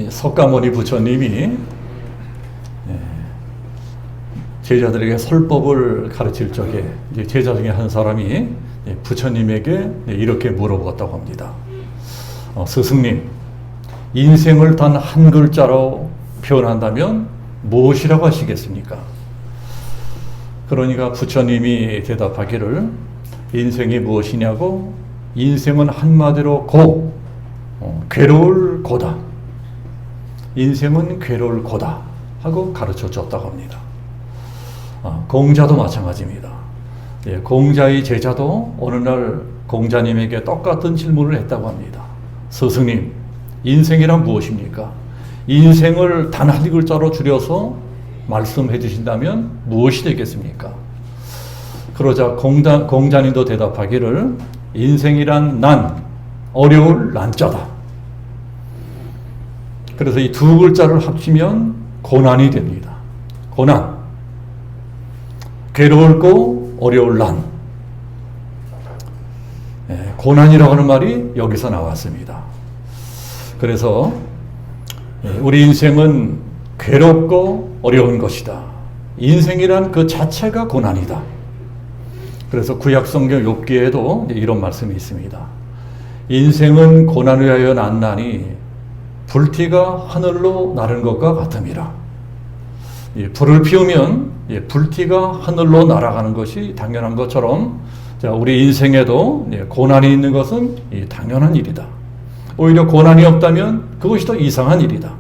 석가모니 부처님이 제자들에게 설법을 가르칠 적에 제자 중에 한 사람이 부처님에게 이렇게 물어보았다고 합니다. 스승님, 인생을 단 한 글자로 표현한다면 무엇이라고 하시겠습니까? 그러니까 부처님이 대답하기를, 인생이 무엇이냐고, 인생은 한마디로 괴로울 고다. 인생은 괴로울 고다 하고 가르쳐 줬다고 합니다. 공자도 마찬가지입니다. 공자의 제자도 어느 날 공자님에게 똑같은 질문을 했다고 합니다. 스승님, 인생이란 무엇입니까? 인생을 단 한 글자로 줄여서 말씀해 주신다면 무엇이 되겠습니까? 그러자 공자님도 대답하기를, 인생이란 어려울 난자다. 그래서 이 두 글자를 합치면 고난이 됩니다. 고난. 괴로울고 어려울 난. 고난이라고 하는 말이 여기서 나왔습니다. 그래서 우리 인생은 괴롭고 어려운 것이다. 인생이란 그 자체가 고난이다. 그래서 구약성경 욥기에도 이런 말씀이 있습니다. 인생은 고난을 위하여 났나니 불티가 하늘로 나른 것과 같음이라. 불을 피우면 불티가 하늘로 날아가는 것이 당연한 것처럼, 우리 인생에도 고난이 있는 것은 당연한 일이다. 오히려 고난이 없다면 그것이 더 이상한 일이다.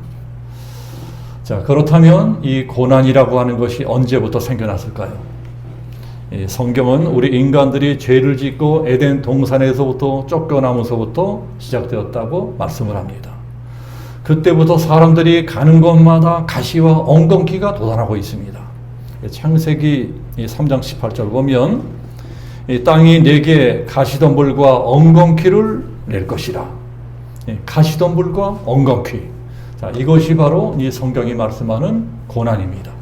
그렇다면 이 고난이라고 하는 것이 언제부터 생겨났을까요? 성경은 우리 인간들이 죄를 짓고 에덴 동산에서부터 쫓겨나면서부터 시작되었다고 말씀을 합니다. 그때부터 사람들이 가는 곳마다 가시와 엉겅퀴가 돋아나고 있습니다. 창세기 3장 18절 보면, 땅이 내게 가시덤불과 엉겅퀴를 낼 것이라. 가시덤불과 엉겅퀴. 이것이 바로 이 성경이 말씀하는 고난입니다.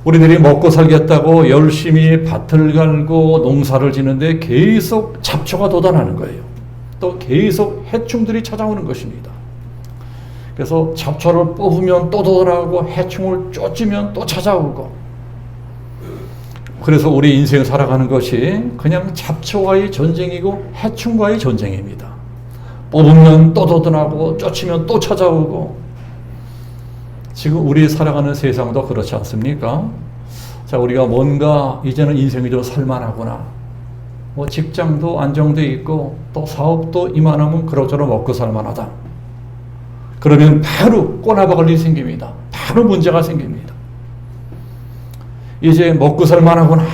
우리들이 먹고 살겠다고 열심히 밭을 갈고 농사를 지는데 계속 잡초가 돋아나는 거예요. 또 계속 해충들이 찾아오는 것입니다. 그래서 잡초를 뽑으면 또 돋아나고 해충을 쫓으면 또 찾아오고, 그래서 우리 인생 살아가는 것이 그냥 잡초와의 전쟁이고 해충과의 전쟁입니다. 뽑으면 또 돋아나고 쫓으면 또 찾아오고. 지금 우리 살아가는 세상도 그렇지 않습니까? 우리가 뭔가 이제는 인생이 좀 살만하구나, 직장도 안정돼 있고 또 사업도 이만하면 그럭저럭 먹고 살만하다. 그러면 바로 꼬나박을 일이 생깁니다. 바로 문제가 생깁니다. 이제 먹고 살만하구나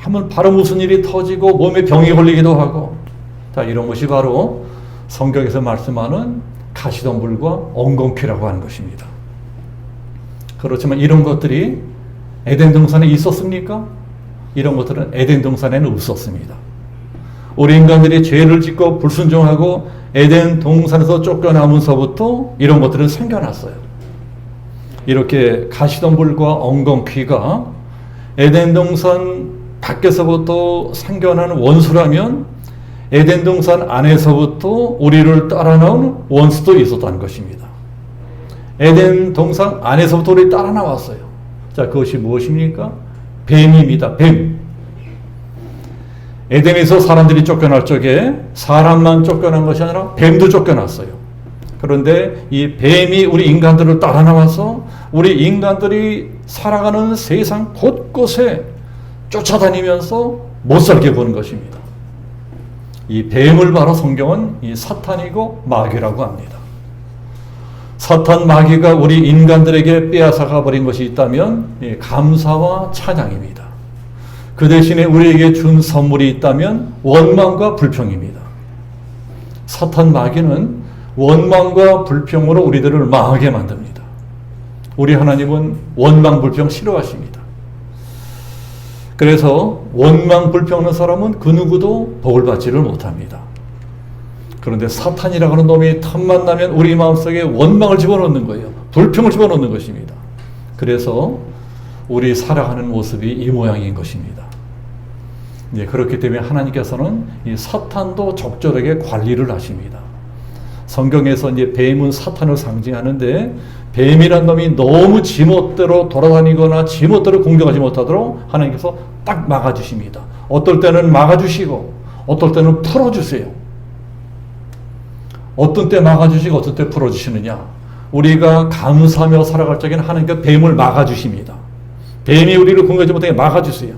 하면 바로 무슨 일이 터지고 몸에 병이 걸리기도 하고. 이런 것이 바로 성경에서 말씀하는 가시덤불과 엉겅퀴라고 하는 것입니다. 그렇지만 이런 것들이 에덴 동산에 있었습니까? 이런 것들은 에덴 동산에는 없었습니다. 우리 인간들이 죄를 짓고 불순종하고 에덴 동산에서 쫓겨나면서부터 이런 것들은 생겨났어요. 이렇게 가시덤불과 엉겅퀴가 에덴 동산 밖에서부터 생겨나는 원수라면 에덴 동산 안에서부터 우리를 따라 나온 원수도 있었다는 것입니다. 에덴 동산 안에서부터 우리 따라 나왔어요. 그것이 무엇입니까? 뱀입니다. 뱀. 에덴에서 사람들이 쫓겨날 적에 사람만 쫓겨난 것이 아니라 뱀도 쫓겨났어요. 그런데 이 뱀이 우리 인간들을 따라 나와서 우리 인간들이 살아가는 세상 곳곳에 쫓아다니면서 못 살게 보는 것입니다. 이 뱀을 바로 성경은 이 사탄이고 마귀라고 합니다. 사탄 마귀가 우리 인간들에게 빼앗아가 버린 것이 있다면 감사와 찬양입니다. 그 대신에 우리에게 준 선물이 있다면 원망과 불평입니다. 사탄 마귀는 원망과 불평으로 우리들을 망하게 만듭니다. 우리 하나님은 원망 불평 싫어하십니다. 그래서 원망 불평하는 사람은 그 누구도 복을 받지를 못합니다. 그런데 사탄이라고 하는 놈이 틈만 나면 우리 마음속에 원망을 집어넣는 거예요. 불평을 집어넣는 것입니다. 그래서 우리 살아가는 모습이 이 모양인 것입니다. 그렇기 때문에 하나님께서는 이 사탄도 적절하게 관리를 하십니다. 성경에서 이제 뱀은 사탄을 상징하는데 뱀이란 놈이 너무 지멋대로 돌아다니거나 지멋대로 공격하지 못하도록 하나님께서 딱 막아주십니다. 어떨 때는 막아주시고 어떨 때는 풀어주세요. 어떤 때 막아주시고 어떤 때 풀어주시느냐. 우리가 감사하며 살아갈 적에는 하나님께서 뱀을 막아주십니다. 뱀이 우리를 공격하지 못하게 막아주세요.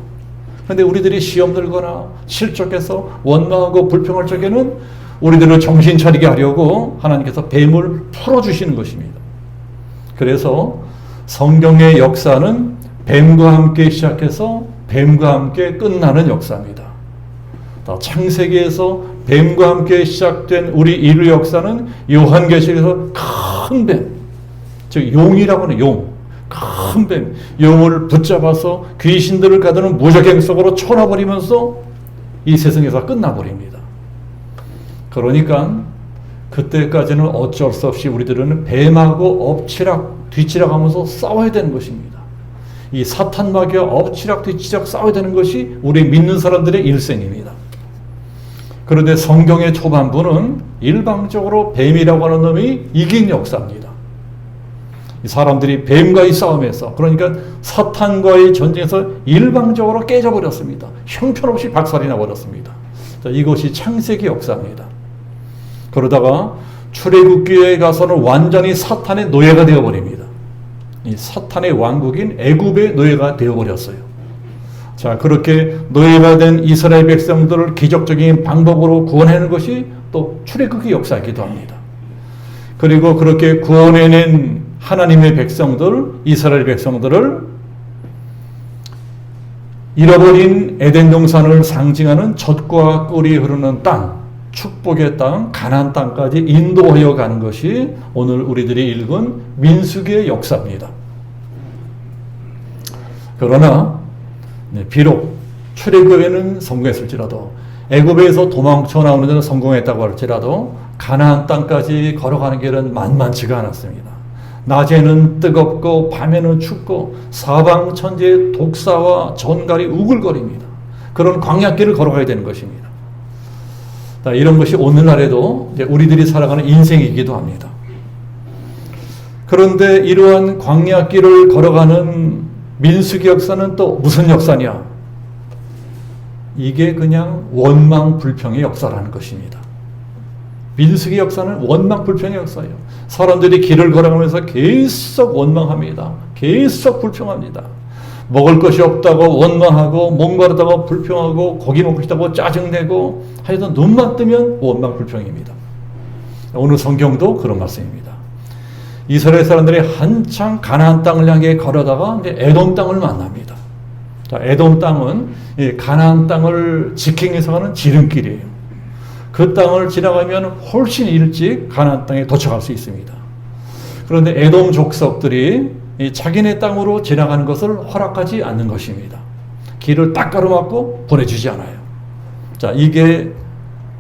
그런데 우리들이 시험 들거나 실족해서 원망하고 불평할 적에는 우리들을 정신 차리게 하려고 하나님께서 뱀을 풀어주시는 것입니다. 그래서 성경의 역사는 뱀과 함께 시작해서 뱀과 함께 끝나는 역사입니다. 창세기에서 뱀과 함께 시작된 우리 인류 역사는 요한계시록에서 큰 뱀, 즉 용이라고 하는 용, 큰 뱀, 용을 붙잡아서 귀신들을 가두는 무적행 속으로 쳐놔버리면서 이 세상에서 끝나버립니다. 그러니까 그때까지는 어쩔 수 없이 우리들은 뱀하고 엎치락 뒤치락 하면서 싸워야 되는 것입니다. 이 사탄 마귀와 엎치락 뒤치락 싸워야 되는 것이 우리 믿는 사람들의 일생입니다. 그런데 성경의 초반부는 일방적으로 뱀이라고 하는 놈이 이긴 역사입니다. 이 사람들이 뱀과의 싸움에서, 그러니까 사탄과의 전쟁에서 일방적으로 깨져버렸습니다. 형편없이 박살이 나버렸습니다. 자, 이것이 창세기 역사입니다. 그러다가 출애굽기에 가서는 완전히 사탄의 노예가 되어버립니다. 이 사탄의 왕국인 애굽의 노예가 되어버렸어요. 자, 그렇게 노예가 된 이스라엘 백성들을 기적적인 방법으로 구원하는 것이 또 출애굽기 역사이기도 합니다. 그리고 그렇게 구원해낸 하나님의 백성들, 이스라엘 백성들을 잃어버린 에덴 동산을 상징하는 젖과 꿀이 흐르는 땅, 축복의 땅, 가나안 땅까지 인도하여 가는 것이 오늘 우리들이 읽은 민수기의 역사입니다. 그러나 비록 출애굽에는 성공했을지라도 애굽에서 도망쳐 나오는 데는 성공했다고 할지라도 가나안 땅까지 걸어가는 길은 만만치가 않았습니다. 낮에는 뜨겁고 밤에는 춥고 사방천지에 독사와 전갈이 우글거립니다. 그런 광야길을 걸어가야 되는 것입니다. 이런 것이 오늘날에도 우리들이 살아가는 인생이기도 합니다. 그런데 이러한 광야길을 걸어가는 민수기 역사는 또 무슨 역사냐? 이게 그냥 원망불평의 역사라는 것입니다. 민수기 역사는 원망불평의 역사예요. 사람들이 길을 걸어가면서 계속 원망합니다. 계속 불평합니다. 먹을 것이 없다고 원망하고, 목마르다고 불평하고, 고기 먹고 싶다고 짜증내고, 하여튼 눈만 뜨면 원망불평입니다. 오늘 성경도 그런 말씀입니다. 이스라엘 사람들이 한창 가나안 땅을 향해 걸어다가 이제 에돔 땅을 만납니다. 자, 에돔 땅은 이 가나안 땅을 지키기 위해서 가는 지름길이에요. 그 땅을 지나가면 훨씬 일찍 가나안 땅에 도착할 수 있습니다. 그런데 에돔 족속들이 자기네 땅으로 지나가는 것을 허락하지 않는 것입니다. 길을 딱 가로막고 보내주지 않아요. 자, 이게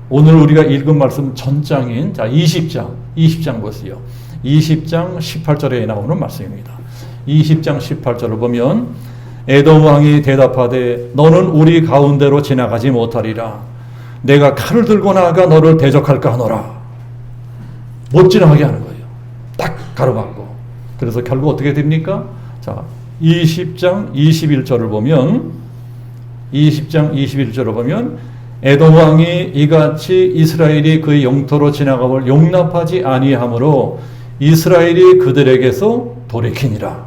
오늘 우리가 읽은 말씀 전장인 20장 보세요. 20장 18절에 나오는 말씀입니다. 20장 18절을 보면 에돔 왕이 대답하되 너는 우리 가운데로 지나가지 못하리라. 내가 칼을 들고 나아가 너를 대적할까 하노라. 못 지나가게 하는 거예요. 딱 가로막고. 그래서 결국 어떻게 됩니까? 자, 20장 21절을 보면 에돔 왕이 이같이 이스라엘이 그의 영토로 지나감을 용납하지 아니하므로 이스라엘이 그들에게서 돌이키니라.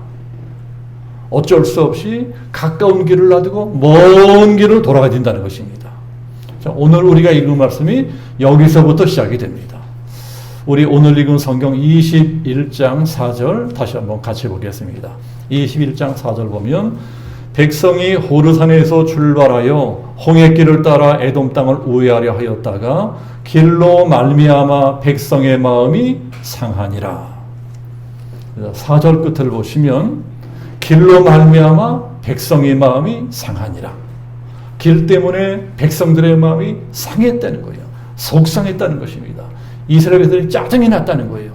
어쩔 수 없이 가까운 길을 놔두고 먼 길을 돌아가야 된다는 것입니다. 자, 오늘 우리가 읽은 말씀이 여기서부터 시작이 됩니다. 우리 오늘 읽은 성경 21장 4절 다시 한번 같이 보겠습니다. 21장 4절 보면 백성이 호르산에서 출발하여 홍해길을 따라 에돔 땅을 우회하려 하였다가 길로 말미암아 백성의 마음이 상하니라. 4절 끝을 보시면 길로 말미암아 백성의 마음이 상하니라. 길 때문에 백성들의 마음이 상했다는 거예요. 속상했다는 것입니다. 이스라엘 백성들이 짜증이 났다는 거예요.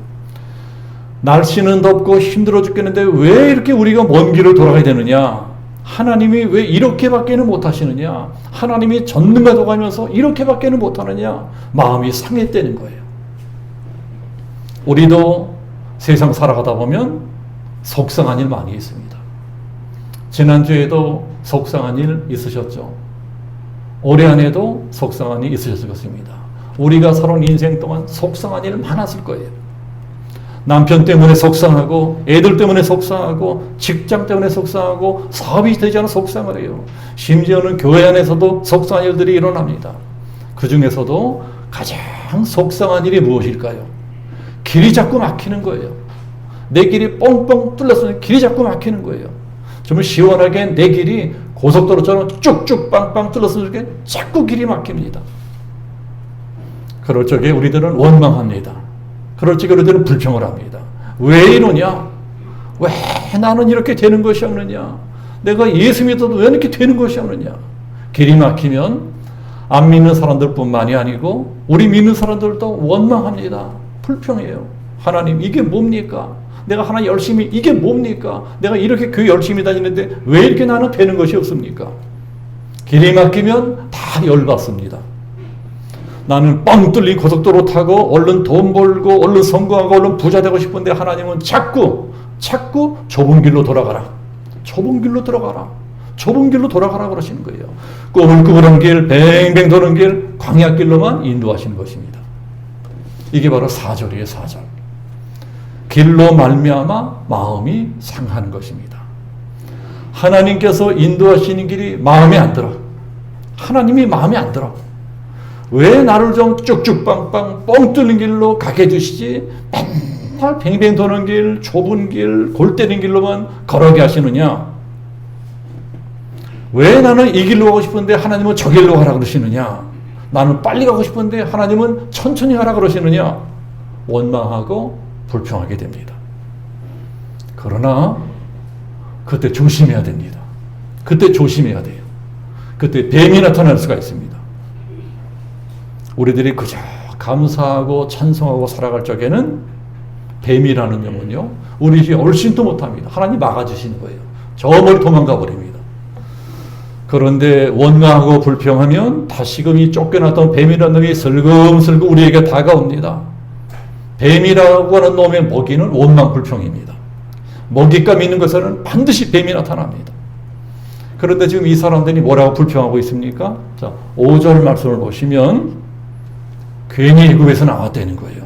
날씨는 덥고 힘들어 죽겠는데 왜 이렇게 우리가 먼 길을 돌아가야 되느냐? 하나님이 왜 이렇게밖에는 못하시느냐? 하나님이 전능하다고 하면서 이렇게밖에는 못하느냐? 마음이 상했다는 거예요. 우리도 세상 살아가다 보면 속상한 일 많이 있습니다. 지난주에도 속상한 일 있으셨죠? 올해 안에도 속상한 일 있으셨을 것입니다. 우리가 살아온 인생 동안 속상한 일 많았을 거예요. 남편 때문에 속상하고, 애들 때문에 속상하고, 직장 때문에 속상하고, 사업이 되지 않아 속상을 해요. 심지어는 교회 안에서도 속상한 일들이 일어납니다. 그 중에서도 가장 속상한 일이 무엇일까요? 길이 자꾸 막히는 거예요. 내 길이 뻥뻥 뚫려서 길이 자꾸 막히는 거예요. 좀 시원하게 내 길이 고속도로처럼 쭉쭉 빵빵 뚫려서 이렇게 자꾸 길이 막힙니다. 그럴 적에 우리들은 원망합니다. 그럴 적에 우리들은 불평을 합니다. 왜 이러냐? 왜 나는 이렇게 되는 것이 없느냐? 내가 예수 믿어도 왜 이렇게 되는 것이 없느냐? 길이 막히면 안 믿는 사람들뿐만이 아니고 우리 믿는 사람들도 원망합니다. 불평해요. 하나님 이게 뭡니까? 내가 하나 열심히 이게 뭡니까? 내가 이렇게 교회 열심히 다니는데 왜 이렇게 나는 되는 것이 없습니까? 길이 막히면 다 열받습니다. 나는 뻥 뚫린 고속도로 타고 얼른 돈 벌고 얼른 성공하고 얼른 부자 되고 싶은데 하나님은 자꾸 좁은 길로 돌아가라. 좁은 길로 들어가라. 좁은 길로 돌아가라 그러시는 거예요. 꼬불꼬불한 길, 뱅뱅 도는 길, 광야길로만 인도하시는 것입니다. 이게 바로 4절이에요. 4절. 길로 말미암아 마음이 상하는 것입니다. 하나님께서 인도하시는 길이 마음에 안 들어. 하나님이 마음에 안 들어. 왜 나를 좀 쭉쭉 빵빵 뻥 뚫린 길로 가게 해주시지 맨날 뱅뱅 도는 길, 좁은 길, 골 때리는 길로만 걸어게 하시느냐? 왜 나는 이 길로 가고 싶은데 하나님은 저 길로 가라 그러시느냐? 나는 빨리 가고 싶은데 하나님은 천천히 가라 그러시느냐? 원망하고 불평하게 됩니다. 그러나 그때 조심해야 됩니다. 그때 조심해야 돼요. 그때 뱀이 나타날 수가 있습니다. 우리들이 그저 감사하고 찬송하고 살아갈 적에는 뱀이라는 놈은요, 우리 집에 얼씬도 못합니다. 하나님 막아주시는 거예요. 저 멀리 도망가 버립니다. 그런데 원망하고 불평하면 다시금 이 쫓겨났던 뱀이라는 놈이 슬금슬금 우리에게 다가옵니다. 뱀이라고 하는 놈의 먹이는 원망 불평입니다. 먹잇감 있는 것에는 반드시 뱀이 나타납니다. 그런데 지금 이 사람들이 뭐라고 불평하고 있습니까? 자, 5절 말씀을 보시면 괜히 애굽에서 나왔다는 거예요.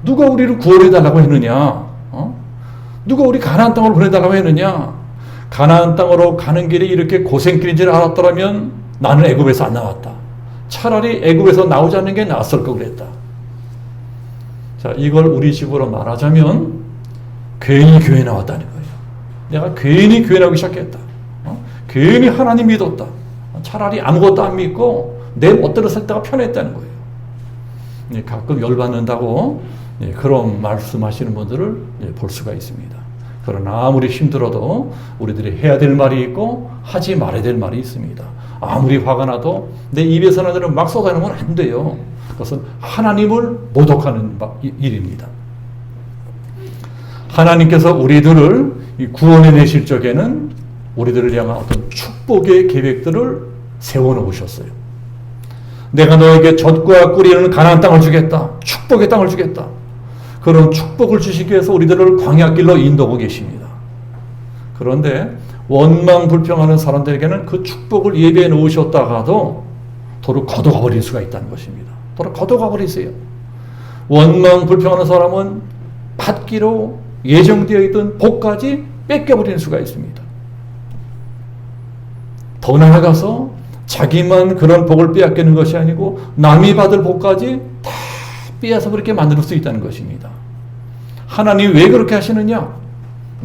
누가 우리를 구원해달라고 했느냐? 누가 우리 가나안 땅으로 보내달라고 했느냐? 가나안 땅으로 가는 길이 이렇게 고생길인 줄 알았더라면 나는 애굽에서 안 나왔다. 차라리 애굽에서 나오지 않는 게 낫을 거 그랬다. 자, 이걸 우리 집으로 말하자면 괜히 교회 나왔다는 거예요. 내가 괜히 교회 나오기 시작했다. 괜히 하나님 믿었다. 차라리 아무것도 안 믿고 내 멋대로 살 때가 편했다는 거예요. 가끔 열받는다고 그런 말씀하시는 분들을 볼 수가 있습니다. 그러나 아무리 힘들어도 우리들이 해야 될 말이 있고 하지 말아야 될 말이 있습니다. 아무리 화가 나도 내 입에서 나는 막 쏟아내면 안 돼요. 그것은 하나님을 모독하는 일입니다. 하나님께서 우리들을 구원해 내실 적에는 우리들을 향한 어떤 축복의 계획들을 세워놓으셨어요. 내가 너에게 젖과 꿀이 흐르는 가나안 땅을 주겠다. 축복의 땅을 주겠다. 그런 축복을 주시기 위해서 우리들을 광야길로 인도하고 계십니다. 그런데 원망 불평하는 사람들에게는 그 축복을 예배해 놓으셨다가도 도로 걷어가 버릴 수가 있다는 것입니다. 도로 걷어가 버리세요. 원망 불평하는 사람은 받기로 예정되어 있던 복까지 뺏겨버리는 수가 있습니다. 더 나아가서 자기만 그런 복을 빼앗기는 것이 아니고 남이 받을 복까지 다 빼앗아 버리게 만들 수 있다는 것입니다. 하나님 왜 그렇게 하시느냐?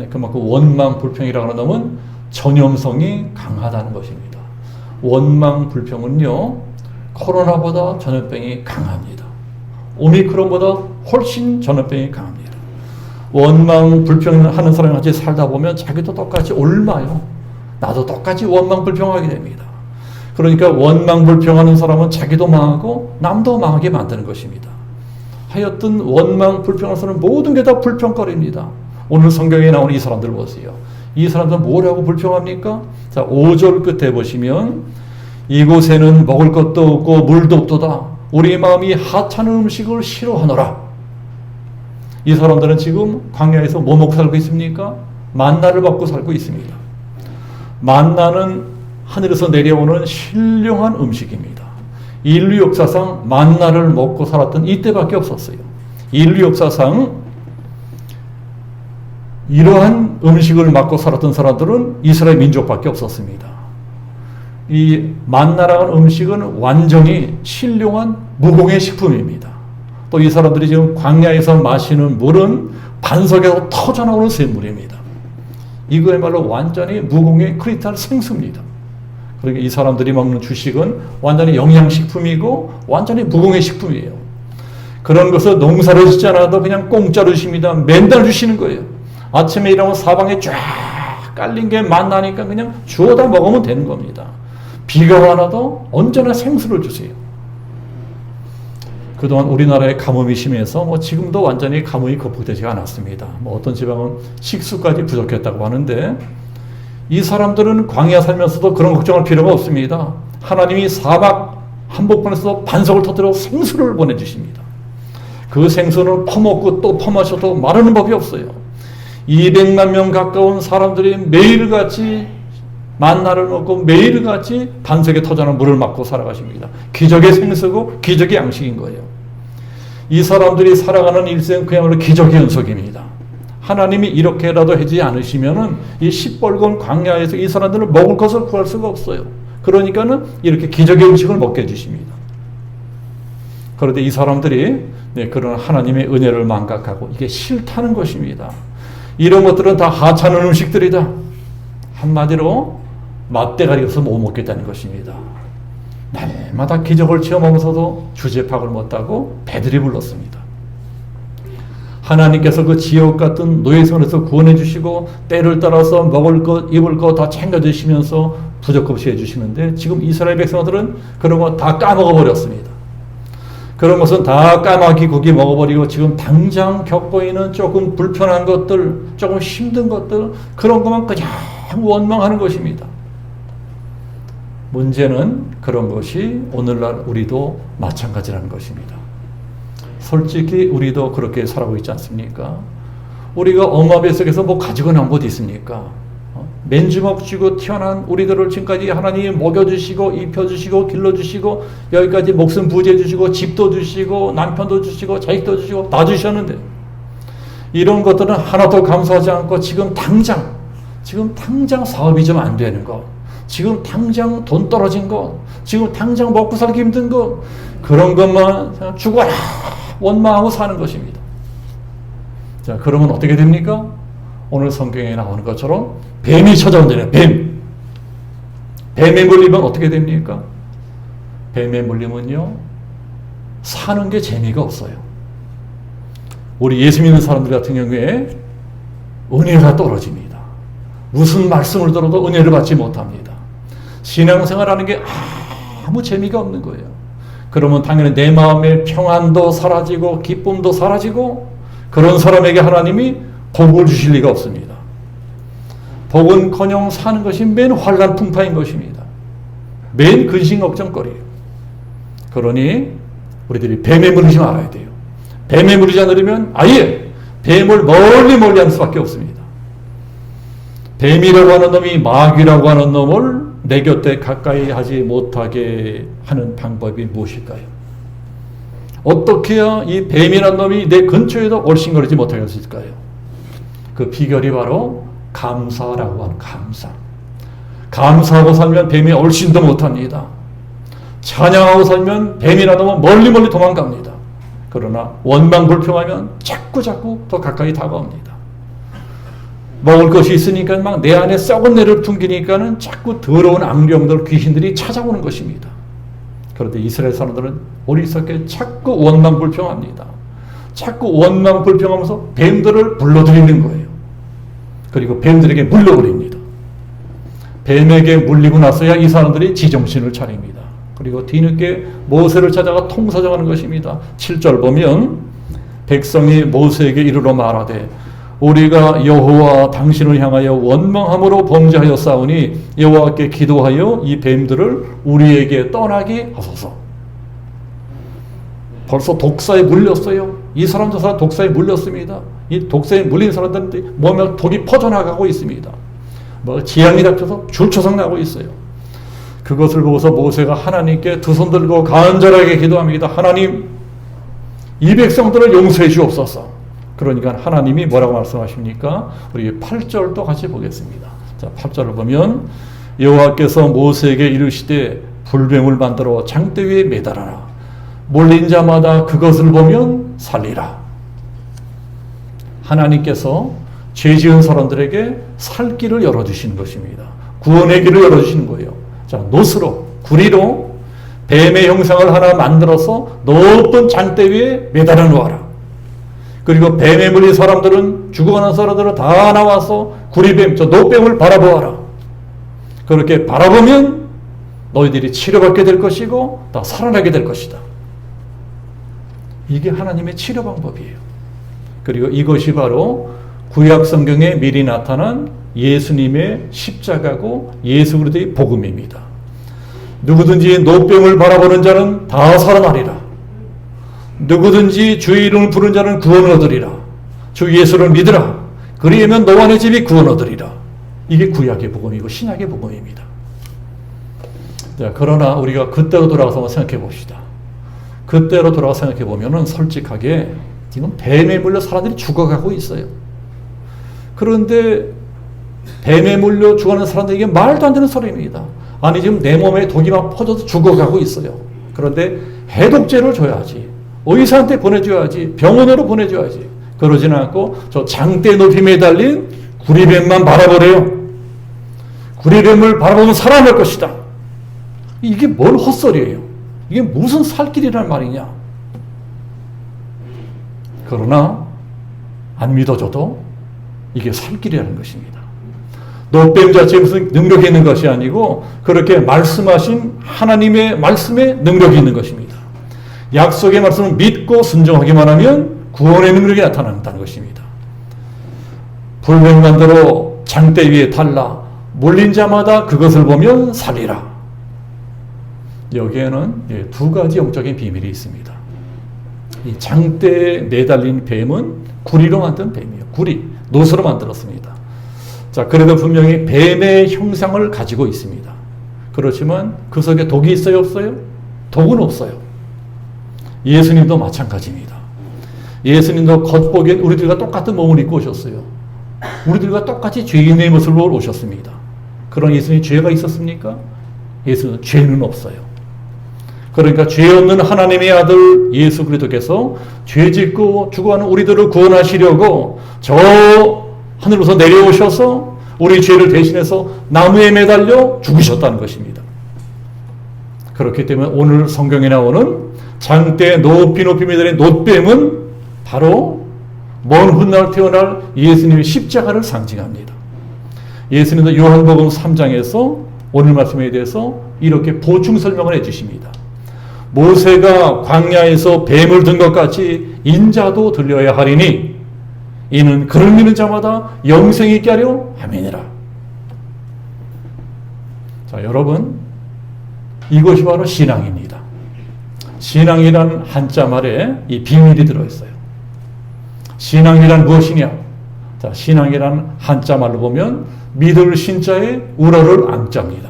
그만큼 원망 불평이라고 하는 놈은 전염성이 강하다는 것입니다. 원망 불평은요, 코로나보다 전염병이 강합니다. 오미크론보다 훨씬 전염병이 강합니다. 원망 불평하는 사람이 같이 살다 보면 자기도 똑같이 옮아요. 나도 똑같이 원망 불평하게 됩니다. 그러니까 원망 불평하는 사람은 자기도 망하고 남도 망하게 만드는 것입니다. 하여튼 원망 불평하는 사람은 모든 게 다 불평거리입니다. 오늘 성경에 나오는 이 사람들 보세요. 이 사람들은 뭐라고 불평합니까? 자, 5절 끝에 보시면 이곳에는 먹을 것도 없고 물도 없도다. 우리 마음이 하찮은 음식을 싫어하노라. 이 사람들은 지금 광야에서 뭐 먹고 살고 있습니까? 만나를 먹고 살고 있습니다. 만나는 하늘에서 내려오는 신령한 음식입니다. 인류 역사상 만나를 먹고 살았던 이때밖에 없었어요. 인류 역사상 이러한 음식을 먹고 살았던 사람들은 이스라엘 민족밖에 없었습니다. 이 만나라는 음식은 완전히 신령한 무공의 식품입니다. 또 이 사람들이 지금 광야에서 마시는 물은 반석에서 터져나오는 샘물입니다. 이거야말로 완전히 무공의 크리스탈 생수입니다. 그러니까 이 사람들이 먹는 주식은 완전히 영양식품이고 완전히 무공의 식품이에요. 그런 것을 농사를 짓지 않아도 그냥 공짜로 주십니다. 맨날 주시는 거예요. 아침에 일어나면 사방에 쫙 깔린 게 만나니까 그냥 주워다 먹으면 되는 겁니다. 비가 와도 언제나 생수를 주세요. 그동안 우리나라의 가뭄이 심해서 지금도 완전히 가뭄이 극복되지 않았습니다. 어떤 지방은 식수까지 부족했다고 하는데 이 사람들은 광야 살면서도 그런 걱정할 필요가 없습니다. 하나님이 사막 한복판에서 반석을 터뜨려 생수를 보내주십니다. 그 생수는 퍼먹고 또 퍼마셔도 마르는 법이 없어요. 200만 명 가까운 사람들이 매일같이 만나를 먹고 매일같이 반석에 터져나온 물을 맞고 살아가십니다. 기적의 생수고 기적의 양식인 거예요. 이 사람들이 살아가는 일생 그야말로 기적의 연속입니다. 하나님이 이렇게라도 하지 않으시면은 이 시뻘건 광야에서 이 사람들은 먹을 것을 구할 수가 없어요. 그러니까는 이렇게 기적의 음식을 먹게 해주십니다. 그런데 이 사람들이 그런 하나님의 은혜를 망각하고 이게 싫다는 것입니다. 이런 것들은 다 하찮은 음식들이다. 한마디로 맛대가리여서 못 먹겠다는 것입니다. 날마다 기적을 체험하면서도 주제파를 못하고 배들이 불렀습니다. 하나님께서 그 지옥 같은 노예선에서 구원해 주시고 때를 따라서 먹을 것, 입을 것 다 챙겨주시면서 부족 없이 해주시는데 지금 이스라엘 백성들은 그런 거 다 까먹어 버렸습니다. 그런 것은 다 까마귀 고기 먹어버리고 지금 당장 겪고 있는 조금 불편한 것들, 조금 힘든 것들, 그런 것만 그냥 원망하는 것입니다. 문제는 그런 것이 오늘날 우리도 마찬가지라는 것입니다. 솔직히 우리도 그렇게 살아가고 있지 않습니까? 우리가 엄마 뱃속에서 뭐 가지고 난 것 있습니까? 맨주먹 쥐고 태어난 우리들을 지금까지 하나님이 먹여주시고 입혀주시고 길러주시고 여기까지 목숨 부지해주시고 집도 주시고 남편도 주시고 자식도 주시고 다 주셨는데 이런 것들은 하나도 감사하지 않고 지금 당장 사업이 좀 안 되는 것, 지금 당장 돈 떨어진 것, 지금 당장 먹고 살기 힘든 것, 그런 것만 죽어라 원망하고 사는 것입니다. 자, 그러면 어떻게 됩니까? 오늘 성경에 나오는 것처럼 뱀이 찾아온다네요. 뱀에 물리면 어떻게 됩니까? 뱀에 물리면요 사는 게 재미가 없어요. 우리 예수 믿는 사람들 같은 경우에 은혜가 떨어집니다. 무슨 말씀을 들어도 은혜를 받지 못합니다. 신앙생활하는 게 아무 재미가 없는 거예요. 그러면 당연히 내 마음의 평안도 사라지고 기쁨도 사라지고 그런 사람에게 하나님이 복을 주실 리가 없습니다. 복은커녕 사는 것이 맨 환난 풍파인 것입니다. 맨 근심 걱정거리예요. 그러니 우리들이 뱀에 물리지 말아야 돼요. 뱀에 물리지 않으려면 아예 뱀을 멀리 하는 수밖에 없습니다. 뱀이라고 하는 놈이 마귀라고 하는 놈을 내 곁에 가까이 하지 못하게 하는 방법이 무엇일까요? 어떻게 해야 이 뱀이라는 놈이 내 근처에도 얼씬거리지 못하게 할 수 있을까요? 그 비결이 바로 감사라고 하는 감사. 감사하고 살면 뱀이 얼씬도 못합니다. 찬양하고 살면 뱀이라는 놈은 멀리 도망갑니다. 그러나 원망 불평하면 자꾸 더 가까이 다가옵니다. 먹을 것이 있으니까 막 내 안에 썩은 내를 풍기니까는 자꾸 더러운 악령들, 귀신들이 찾아오는 것입니다. 그런데 이스라엘 사람들은 어리석게 자꾸 원망 불평합니다. 자꾸 원망 불평하면서 뱀들을 불러들이는 거예요. 그리고 뱀들에게 물려버립니다. 뱀에게 물리고 나서야 이 사람들이 지정신을 차립니다. 그리고 뒤늦게 모세를 찾아가 통사정하는 것입니다. 7절 보면 백성이 모세에게 이르러 말하되 우리가 여호와 당신을 향하여 원망함으로 범죄하여 싸우니 여호와께 기도하여 이 뱀들을 우리에게 떠나게 하소서. 벌써 독사에 물렸어요. 이 사람 저 사람 독사에 물렸습니다. 이 독사에 물린 사람들은 몸에 독이 퍼져나가고 있습니다. 뭐 재앙이 닥쳐서 줄초성 나고 있어요. 그것을 보고서 모세가 하나님께 두 손 들고 간절하게 기도합니다. 하나님, 이 백성들을 용서해 주옵소서. 그러니까 하나님이 뭐라고 말씀하십니까? 우리 8절도 같이 보겠습니다. 자, 8절을 보면 여호와께서 모세에게 이르시되 불뱀을 만들어 장대 위에 매달아라. 몰린 자마다 그것을 보면 살리라. 하나님께서 죄 지은 사람들에게 살 길을 열어주시는 것입니다. 구원의 길을 열어주시는 거예요. 자, 노스로, 구리로 뱀의 형상을 하나 만들어서 높은 장대 위에 매달아 놓아라. 그리고 뱀에 물린 사람들은, 죽어가는 사람들은 다 나와서 구리뱀, 저 노뱀을 바라보아라. 그렇게 바라보면 너희들이 치료받게 될 것이고 다 살아나게 될 것이다. 이게 하나님의 치료 방법이에요. 그리고 이것이 바로 구약 성경에 미리 나타난 예수님의 십자가고 예수 그리스도의 복음입니다. 누구든지 노병을 바라보는 자는 다 살아나리라. 누구든지 주의 이름을 부르는 자는 구원을 얻으리라. 주 예수를 믿으라. 그리하면 너와 내 집이 구원 얻으리라. 이게 구약의 복음이고 신약의 복음입니다. 자, 그러나 우리가 그때로 돌아가서 생각해 봅시다. 그때로 돌아가서 생각해 보면은 솔직하게 지금 뱀에 물려 사람들이 죽어가고 있어요. 그런데 뱀에 물려 죽어가는 사람들에게 말도 안 되는 소리입니다. 아니, 지금 내 몸에 독이 막 퍼져서 죽어가고 있어요. 그런데 해독제를 줘야지. 의사한테 보내줘야지. 병원으로 보내줘야지. 그러지는 않고 저 장대 높이 매달린 구리뱀만 바라보래요. 구리뱀을 바라보면 살아날 것이다. 이게 뭔 헛소리예요. 이게 무슨 살길이란 말이냐. 그러나 안 믿어줘도 이게 살길이라는 것입니다. 노뱀 자체에 무슨 능력이 있는 것이 아니고 그렇게 말씀하신 하나님의 말씀에 능력이 있는 것입니다. 약속의 말씀을 믿고 순종하기만 하면 구원의 능력이 나타난다는 것입니다. 불뱀 만들어 장대 위에 달라 몰린 자마다 그것을 보면 살리라. 여기에는 두 가지 영적인 비밀이 있습니다. 이 장대에 매달린 뱀은 구리로 만든 뱀이에요. 구리, 노스로 만들었습니다. 자, 그래도 분명히 뱀의 형상을 가지고 있습니다. 그렇지만 그 속에 독이 있어요, 없어요? 독은 없어요. 예수님도 마찬가지입니다. 예수님도 겉보기엔 우리들과 똑같은 몸을 입고 오셨어요. 우리들과 똑같이 죄인의 모습으로 오셨습니다. 그런 예수님이 죄가 있었습니까? 예수는 죄는 없어요. 그러니까 죄 없는 하나님의 아들 예수 그리스도께서 죄 짓고 죽어가는 우리들을 구원하시려고 저 하늘로서 내려오셔서 우리 죄를 대신해서 나무에 매달려 죽으셨다는 것입니다. 그렇기 때문에 오늘 성경에 나오는 장대 높이 매달린 노뱀은 바로 먼 훗날 태어날 예수님의 십자가를 상징합니다. 예수님도 요한복음 3장에서 오늘 말씀에 대해서 이렇게 보충 설명을 해주십니다. 모세가 광야에서 뱀을 든 것 같이 인자도 들려야 하리니 이는 그를 믿는 자마다 영생이 있게 하려 함이니라. 자, 여러분, 이것이 바로 신앙입니다. 신앙이란 한자 말에 이 비밀이 들어있어요. 신앙이란 무엇이냐? 자, 신앙이란 한자 말로 보면 믿을 신자에 우러를 앙자입니다.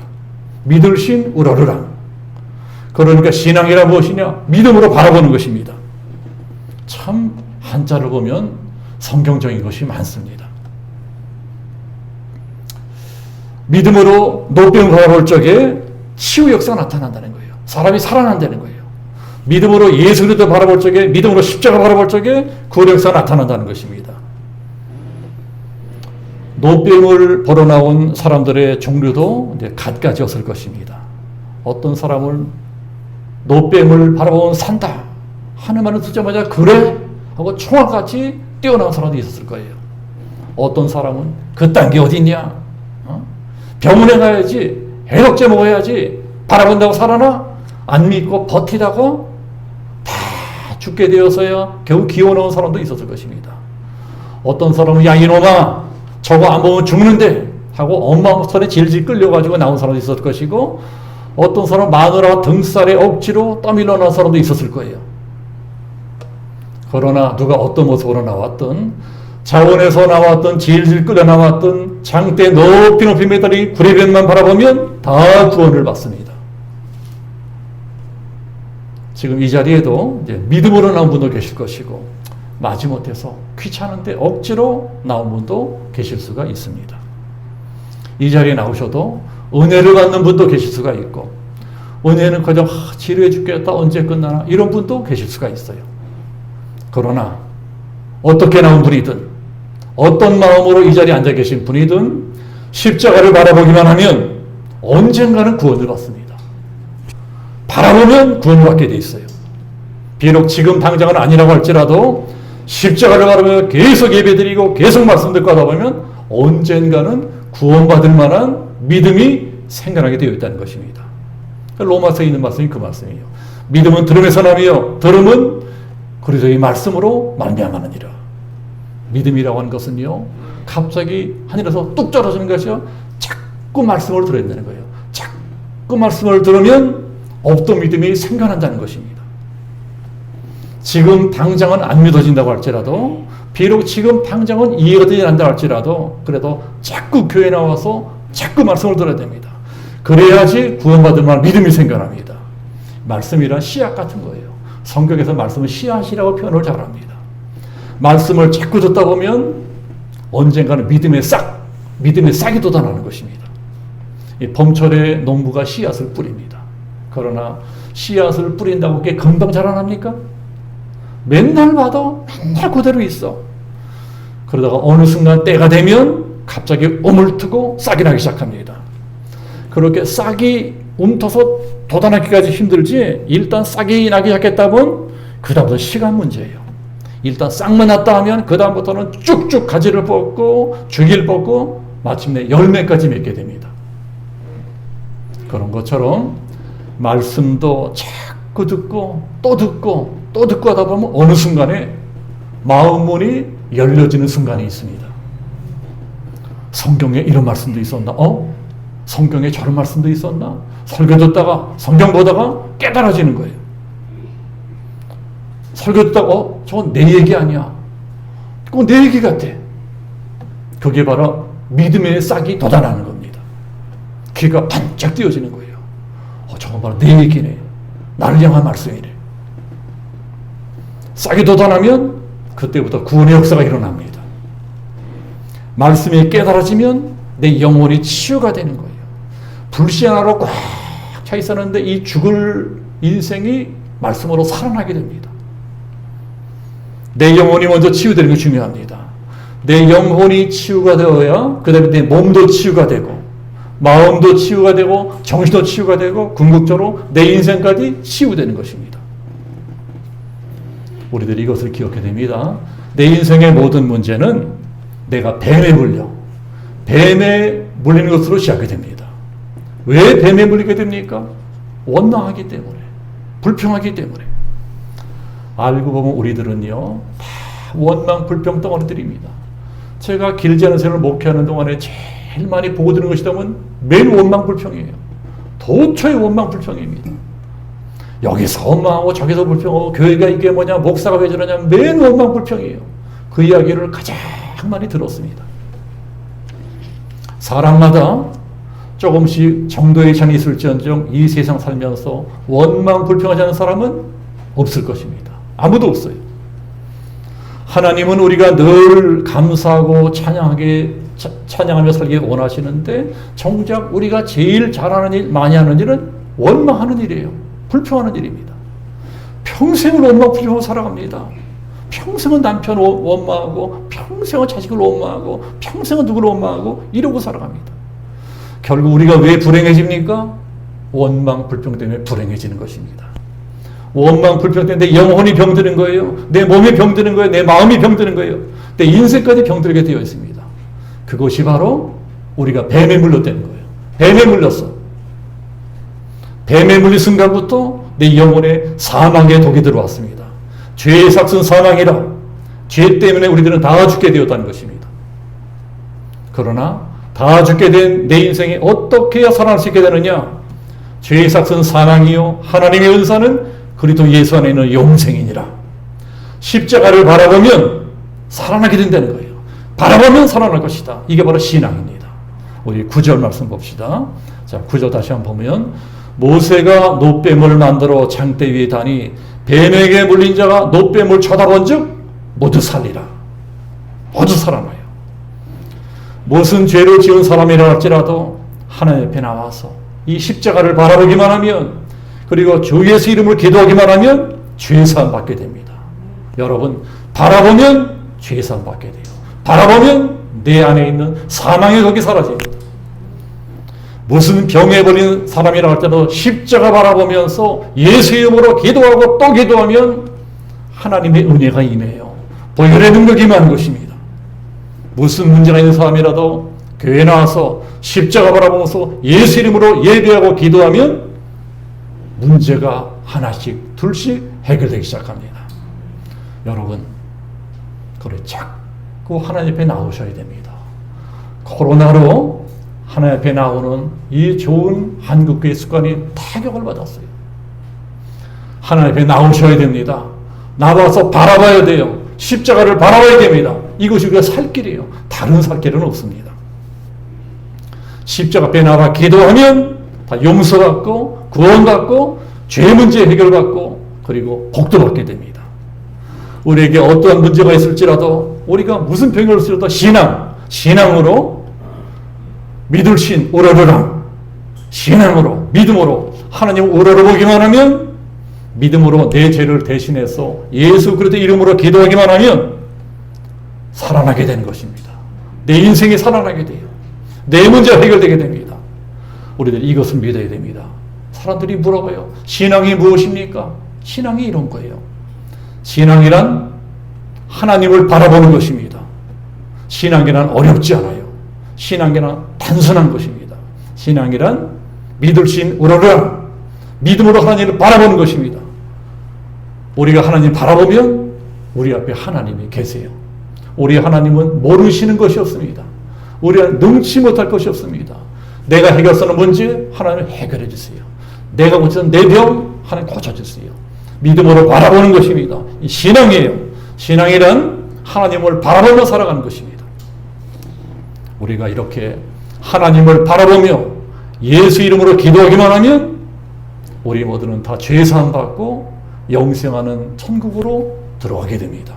믿을 신 우러를 앙. 그러니까 신앙이란 무엇이냐? 믿음으로 바라보는 것입니다. 참 한자를 보면 성경적인 것이 많습니다. 믿음으로 노병을 바라볼 적에 치유 역사가 나타난다는 거예요. 사람이 살아난다는 거예요. 믿음으로 예수 그리스도 바라볼 적에, 믿음으로 십자가 바라볼 적에 구원 역사가 나타난다는 것입니다. 노병을 벌어 나온 사람들의 종류도 이제 갖가지였을 것입니다. 어떤 사람은 노뱀을 바라보면 산다 하는 말을 듣자마자 그래 하고 총알같이 뛰어나온 사람도 있었을 거예요. 어떤 사람은 그딴 게 어딨냐, 병원에 가야지, 해독제 먹어야지, 바라본다고 살아나? 안 믿고 버티다가 다 죽게 되어서야 겨우 기어나온 사람도 있었을 것입니다. 어떤 사람은 야 이놈아 저거 안 보면 죽는데 하고 엄마 손에 질질 끌려가지고 나온 사람도 있었을 것이고, 어떤 사람은 마누라 등살에 억지로 떠밀려 나온 사람도 있었을 거예요. 그러나 누가 어떤 모습으로 나왔든, 자원에서 나왔든, 질질 끌어 나왔든, 장대 높이 높이 매달린 구레변만 바라보면 다 구원을 받습니다. 지금 이 자리에도 이제 믿음으로 나온 분도 계실 것이고, 마지못해서 귀찮은데 억지로 나온 분도 계실 수가 있습니다. 이 자리에 나오셔도 은혜를 받는 분도 계실 수가 있고, 은혜는 그저 지루해 죽겠다, 언제 끝나나, 이런 분도 계실 수가 있어요. 그러나 어떻게 나온 분이든, 어떤 마음으로 이 자리에 앉아 계신 분이든 십자가를 바라보기만 하면 언젠가는 구원을 받습니다. 바라보면 구원을 받게 돼 있어요. 비록 지금 당장은 아니라고 할지라도 십자가를 바라보며 계속 예배드리고 계속 말씀 듣고 하다 보면 언젠가는 구원받을 만한 믿음이 생겨나게 되어 있다는 것입니다. 로마서에 있는 말씀이 그 말씀이에요. 믿음은 들음에서 나며 들음은 그리스도의 말씀으로 말미암았느니라. 믿음이라고 하는 것은요, 갑자기 하늘에서 뚝 떨어지는 것이요, 자꾸 말씀을 들어야 된다는 거예요. 자꾸 말씀을 들으면 없던 믿음이 생겨난다는 것입니다. 지금 당장은 안 믿어진다고 할지라도, 비록 지금 당장은 이해가 되지 않는다 할지라도, 그래도 자꾸 교회에 나와서 자꾸 말씀을 들어야 됩니다. 그래야지 구원받을 만한 믿음이 생겨납니다. 말씀이란 씨앗 같은 거예요. 성경에서 말씀은 씨앗이라고 표현을 잘합니다. 말씀을 자꾸 듣다 보면 언젠가는 믿음의 싹이 돋아나는 것입니다. 이 봄철에 농부가 씨앗을 뿌립니다. 그러나 씨앗을 뿌린다고 그게 금방 자라납니까? 맨날 봐도 맨날 그대로 있어. 그러다가 어느 순간 때가 되면 갑자기 오물트고 싹이 나기 시작합니다. 그렇게 싹이 움터서 돋아나기까지 힘들지, 일단 싹이 나기 시작했다면 그 다음부터 시간 문제예요. 일단 싹만 났다 하면 그 다음부터는 쭉쭉 가지를 뻗고 줄기를 뻗고 마침내 열매까지 맺게 됩니다. 그런 것처럼 말씀도 자꾸 듣고 또 듣고 또 듣고 하다 보면 어느 순간에 마음 문이 열려지는 순간이 있습니다. 성경에 이런 말씀도 있었나? 성경에 저런 말씀도 있었나? 설교 듣다가 성경 보다가 깨달아지는 거예요. 설교 듣다가 저건 내 얘기 아니야. 그건 내 얘기 같아. 그게 바로 믿음의 싹이 돋아나는 겁니다. 귀가 반짝 띄어지는 거예요. 저건 바로 내 얘기네. 나를 향한 말씀이네. 싹이 돋아나면 그때부터 구원의 역사가 일어납니다. 말씀이 깨달아지면 내 영혼이 치유가 되는 거예요. 불씨 하나로 꽉 차 있었는데 이 죽을 인생이 말씀으로 살아나게 됩니다. 내 영혼이 먼저 치유되는 게 중요합니다. 내 영혼이 치유가 되어야 그 다음에 내 몸도 치유가 되고 마음도 치유가 되고 정신도 치유가 되고 궁극적으로 내 인생까지 치유되는 것입니다. 우리들이 이것을 기억해야 됩니다. 내 인생의 모든 문제는 내가 뱀에 물리는 것으로 시작이 됩니다. 왜 뱀에 물리게 됩니까? 원망하기 때문에, 불평하기 때문에. 알고 보면 우리들은요, 다 원망, 불평 덩어리들입니다. 제가 길지 않은 세월을 목회하는 동안에 제일 많이 보고 들은 것이라면 맨 원망, 불평이에요. 도처의 원망, 불평입니다. 여기서 원망하고 저기서 불평하고 교회가 이게 뭐냐, 목사가 왜 저러냐, 맨 원망, 불평이에요. 그 이야기를 가장 많이 들었습니다. 사람마다 조금씩 정도의 찬이 있을지언정 이 세상 살면서 원망, 불평하지 않는 사람은 없을 것입니다. 아무도 없어요. 하나님은 우리가 늘 감사하고 찬양하며 살기 원하시는데 정작 우리가 제일 잘하는 일, 많이 하는 일은 원망하는 일이에요. 불평하는 일입니다. 평생을 원망, 불평하고 살아갑니다. 평생은 남편 원망하고 평생은 자식을 원망하고 평생은 누구를 원망하고 이러고 살아갑니다. 결국 우리가 왜 불행해집니까? 원망, 불평 때문에 불행해지는 것입니다. 원망, 불평 때문에 내 영혼이 병드는 거예요. 내 몸이 병드는 거예요. 내 마음이 병드는 거예요. 내 인생까지 병들게 되어 있습니다. 그것이 바로 우리가 뱀에 물렸다는 거예요. 뱀에 물렸어. 뱀에 물린 순간부터 내 영혼에 사망의 독이 들어왔습니다. 죄의 삭은 사망이라. 죄 때문에 우리들은 다 죽게 되었다는 것입니다. 그러나 다 죽게 된 내 인생에 어떻게 해야 살아날 수 있게 되느냐? 죄의 삭은 사망이요 하나님의 은사는 그리스도 예수 안에 있는 영생이니라. 십자가를 바라보면 살아나게 된다는 거예요. 바라보면 살아날 것이다. 이게 바로 신앙입니다. 우리 9절 말씀 봅시다. 자, 9절 다시 한번 보면 모세가 놋뱀을 만들어 장대 위에 다니 뱀에게 물린 자가 놋뱀을 쳐다본 즉 모두 살리라. 모두 살아나요. 무슨 죄를 지은 사람이라 할지라도 하나님 앞에 나와서 이 십자가를 바라보기만 하면, 그리고 주 예수 이름을 기도하기만 하면 죄사함 받게 됩니다. 여러분, 바라보면 죄사함 받게 돼요. 바라보면 내 안에 있는 사망의 적이 사라집니다. 무슨 병에 걸린 사람이라 할지라도 십자가 바라보면서 예수 이름으로 기도하고 또 기도하면 하나님의 은혜가 임해요. 보혈의 능력이 임하는 것입니다. 무슨 문제가 있는 사람이라도 교회 나와서 십자가 바라보면서 예수 이름으로 예배하고 기도하면 문제가 하나씩 둘씩 해결되기 시작합니다. 여러분, 그래 자꾸 하나님 앞에 나오셔야 됩니다. 코로나로 하나님 앞에 나오는 이 좋은 한국교회 습관이 타격을 받았어요. 하나님 앞에 나오셔야 됩니다. 나와서 바라봐야 돼요. 십자가를 바라봐야 됩니다. 이것이 우리가 살 길이에요. 다른 살 길은 없습니다. 십자가 앞에 나와 기도하면 다 용서받고 구원받고 죄 문제 해결받고 그리고 복도 받게 됩니다. 우리에게 어떠한 문제가 있을지라도, 우리가 무슨 병이 올지라도 신앙으로 믿을 신 우러러라, 신앙으로 믿음으로 하나님 우러러보기만 하면, 믿음으로 내 죄를 대신해서 예수 그리스도 이름으로 기도하기만 하면 살아나게 되는 것입니다. 내 인생이 살아나게 돼요. 내 문제가 해결되게 됩니다. 우리들 이것을 믿어야 됩니다. 사람들이 물어봐요. 신앙이 무엇입니까? 신앙이 이런 거예요. 신앙이란 하나님을 바라보는 것입니다. 신앙이란 어렵지 않아요. 신앙이란 단순한 것입니다. 신앙이란 믿을 신 우러러라, 믿음으로 하나님을 바라보는 것입니다. 우리가 하나님 바라보면 우리 앞에 하나님이 계세요. 우리 하나님은 모르시는 것이 없습니다. 우리는 능치 못할 것이 없습니다. 내가 해결하는 문제 하나님 해결해 주세요. 내가 고치는 내 병 하나님 고쳐주세요. 믿음으로 바라보는 것입니다. 이 신앙이에요. 신앙이란 하나님을 바라보며 살아가는 것입니다. 우리가 이렇게 하나님을 바라보며 예수 이름으로 기도하기만 하면 우리 모두는 다 죄사함 받고 영생하는 천국으로 들어가게 됩니다.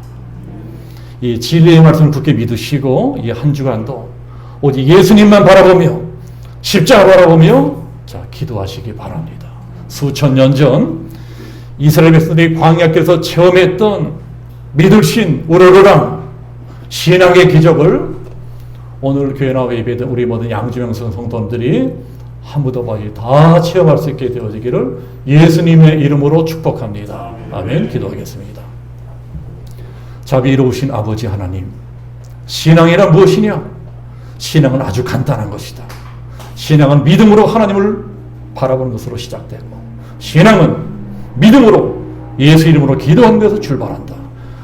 이 진리의 말씀을 굳게 믿으시고 이 한 주간도 오직 예수님만 바라보며 십자가 바라보며 기도하시기 바랍니다. 수천 년 전 이스라엘 백성들이 광야길에서 체험했던 믿을 신 우러러라 신앙의 기적을 오늘 교회 나와 예배된 우리 모든 양주명성 성도님들이 한 무더바이 다 체험할 수 있게 되어지기를 예수님의 이름으로 축복합니다. 아멘. 기도하겠습니다. 자비로우신 아버지 하나님, 신앙이란 무엇이냐? 신앙은 아주 간단한 것이다. 신앙은 믿음으로 하나님을 바라보는 것으로 시작되고, 신앙은 믿음으로 예수 이름으로 기도하는 것에서 출발한다.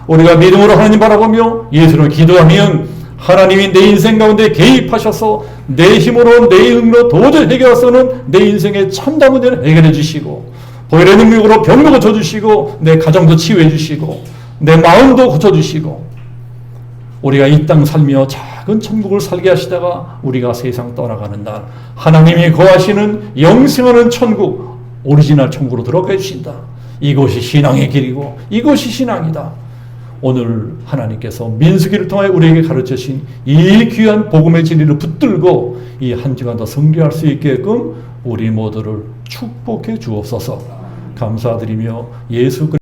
우리가 믿음으로 하나님 바라보며 예수를 기도하면 하나님이 내 인생 가운데 개입하셔서 내 힘으로 내 힘으로 도저히 해결해서는 내 인생의 참다 문제를 해결해 주시고, 보혈의 능력으로 병도 고쳐주시고, 내 가정도 치유해 주시고, 내 마음도 고쳐주시고, 우리가 이 땅 살며 작은 천국을 살게 하시다가 우리가 세상 떠나가는 날 하나님이 거하시는 영생하는 천국, 오리지널 천국으로 들어가 주신다. 이것이 신앙의 길이고 이것이 신앙이다. 오늘 하나님께서 민수기를 통하여 우리에게 가르치신 이 귀한 복음의 진리를 붙들고 이 한 주간 더 승리할 수 있게끔 우리 모두를 축복해 주옵소서. 감사드리며 예수